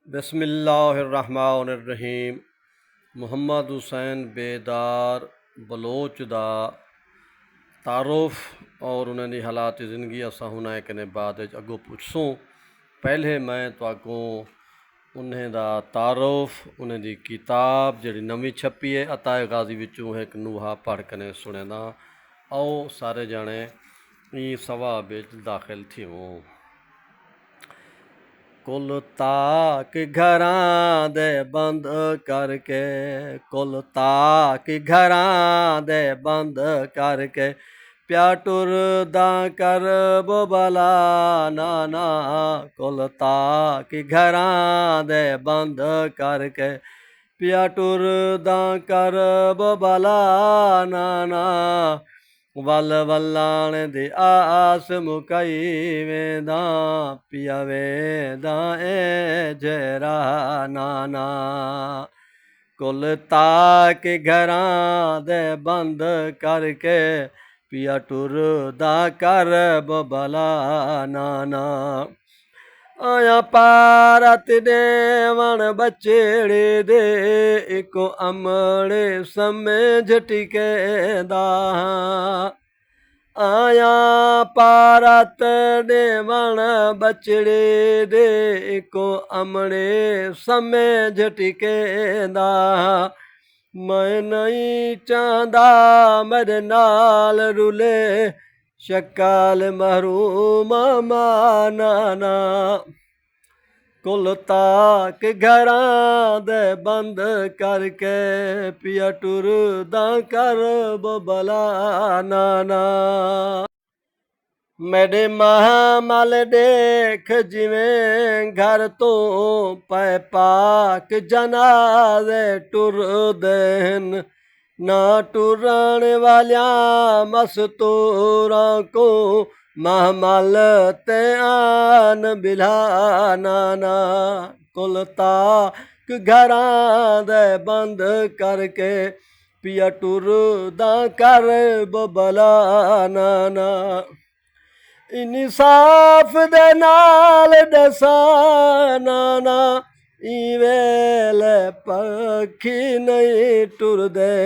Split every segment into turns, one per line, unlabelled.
बिस्मिल्लाहिर्रहमानिर्रहीम। मुहम्मद हुसैन बेदार बलोच दा तारुफ और उन्हें दी हालात ज़िंदगी असां हुन कने बाद अगो पुछसूं। पहले मैं तुहाको उन्हें दा तारुफ उन्हें दी किताब जिहड़ी नवीं छपी है अताए गाजी विचों एक नूहा पढ़ कने सुनेंदा। आओ सारे जने ई सवा बिच दाखिल थियूं। कुल ताक घरां दे बंद करके, कुल ताक घरां दे बंद करके, प्या टुरदा कर बोबला नाना। कुल ताक घरां दे बंद करके, प्या टुरदा कर बोबला नाना। वल वल्लाण दी आस मुकाई वेंदा, पिया वेंदा ए जरा नाना। कुल ताक घरां दे बंद करके, पिया टुरदा कर बबला नाना। आया पारत देवण बचड़े दे, इको अमड़े समेझ टिकेंदा। आया पारत देवण बचड़े दे, इको अमड़े समेझ टिकेंदा। मैं नहीं चाहदा मेरे नाल रुले, शकाल महरूम मानाना। कुल ताक घरां दे बंद करके, पिया टुरदा कर बबला नाना। मेरे महामल देख जिवें घर तो पै पाक जनाजे टुरदे हन। ना टुरन वालिया मस्तूरां को, महमल ते आन बिला नाना। कुल ताक घरां दे बंद करके, पिया टुरदा कर बबला नाना। इंसाफ दे नाल दसां नाना, ई वेले पखी नहीं टुरदे।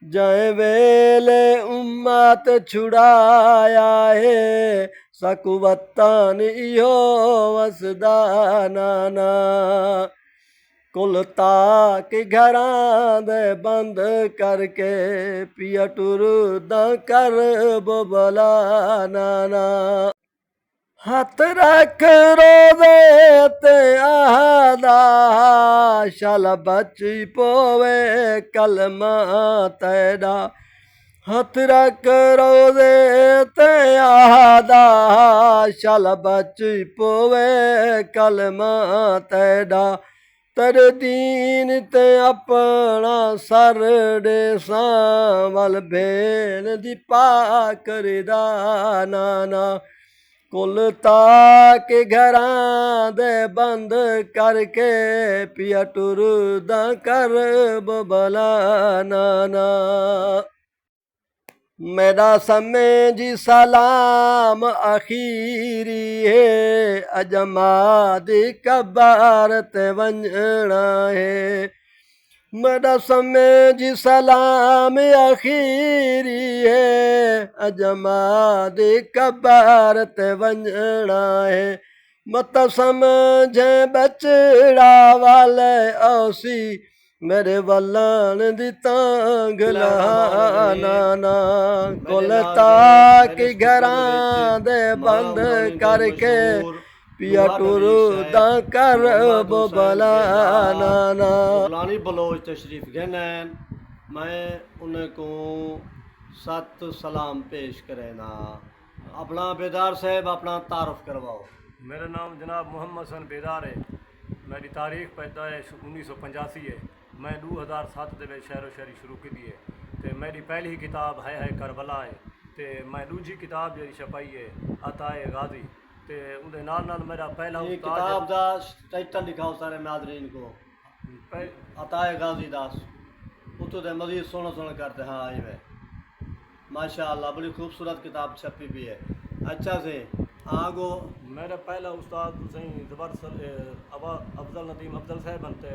जै वेले उम्मत छुड़ाया है, सकु वतन इहो वसदा नाना। कुल ताक घरां दे बंद करके, पिया टुरदा कर बबला नाना। हथ रख रोज़े ते आहदा, शल बची पोवे कलमा तैदा। हथ रख रोज़े ते आहदा, शल बची पोवे कलमा तैदा। तेरे दीन ते अपना सर डेसां, वल भेन दी पाकरदा नाना। कुल ताक घरां दे बंद करके, पिया टुरदा कर बबला नाना। मेरा समय जी सलाम आखिरी है, अजमा दी कबार ते वंजना है। मेरा समय जी सलाम आखिरी है, अजमा दी कबार ते वंजना है। मत समझे बचड़ा वाले औसी, मेरे वल्लान दी तांगला नाना। कुल ताक घरां दे बंद करके, पिया टुरदा कर बबला नाना।
मौलानी बलोच तशरीफ गहनैन, मैं उन्हें को सत सलाम पेश करेना। अपना बेदार साहब अपना तारुफ करवाओ।
मेरा नाम जनाब मोहम्मद हसन बेदार है। मेरी तारीख पैदाइश 1985 है। मैं 2007 ਦੇ ਵਿੱਚ ਸ਼ਹਿਰੋ ਸ਼ਾਇਰੀ ਸ਼ੁਰੂ ਕੀਤੀ ਹੈ ਤੇ ਮੇਰੀ ਪਹਿਲੀ ਕਿਤਾਬ ਹੈ ਕਰਬਲਾ ਹੈ ਤੇ ਮੈਂ ਦੂਜੀ ਕਿਤਾਬ ਜਿਹੜੀ ਛਪਾਈ ਹੈ ਅਤਾਏ ਗਾਜ਼ੀ ਤੇ ਉਹਦੇ ਨਾਲ ਨਾਲ ਮੇਰਾ ਪਹਿਲਾ
ये किताब का टाइटल लिखाओ सारे नाजरीन को, अताए गाजी दास। उतो दे मजीद सोना सोना करते हाँ आई वे माशाअल्लाह, बड़ी खूबसूरत किताब छपी भी है। अच्छा से आगो
मेरा पहला उस्ताद सही ज़बर अफजल नदीम अफजल साहबन ते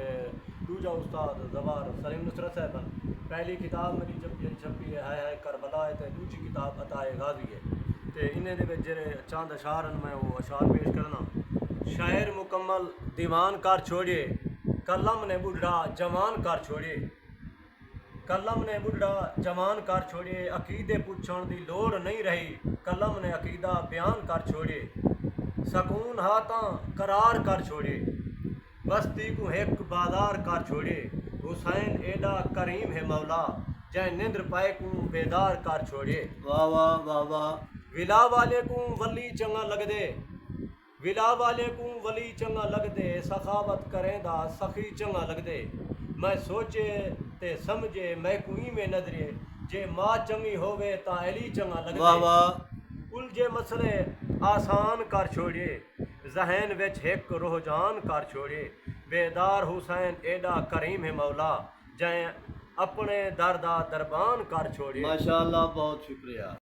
दूजा उस्ताद ज़बार सलीम नुसरत साहबन। पहली किताब मेरी जब छपी है हाय करबला है, तो दूजी किताब अताए गाजी है। तो इन्हें दे विच जेह्ड़े चंद अशार न मैं वो अशार पेश करना। शायर मुकम्मल दीवान कर छोड़िए, कलम ने बुढ़ा जवान कर छोड़िए, कलम ने बुढ़ा जवान कर छोड़िए, अकीदे पुछण दी लोड़ नहीं रही, कलम ने अकीदा बयान कर छोड़िए, सकून हाथां करार कर छोड़िए, बस्ती को एक बाजार कर छोड़िए, हुसैन एडा करीम है मौला, जै निंद्र पाए को बेदार कर छोड़िए।
वाह वाह वाह वाह।
विला वाले को वली चंगा लगदे, विला वाले को वली चंगा लगदे, सखावत करें दा सखी चंगा लगदे, मैं सोचे ते समझे मैं कुई में नजरे, जे माँ चंगी होवे ता अली चंगा लगदे।
वाह वाह।
उलझे मसले आसान कर छोड़िए, जहन विच एक रुझान कर छोड़िए, बेदार हुसैन एडा करीम है मौला, जै अपने दर दा दरबान कर छोड़िए।
माशाअल्लाह, बहुत शुक्रिया।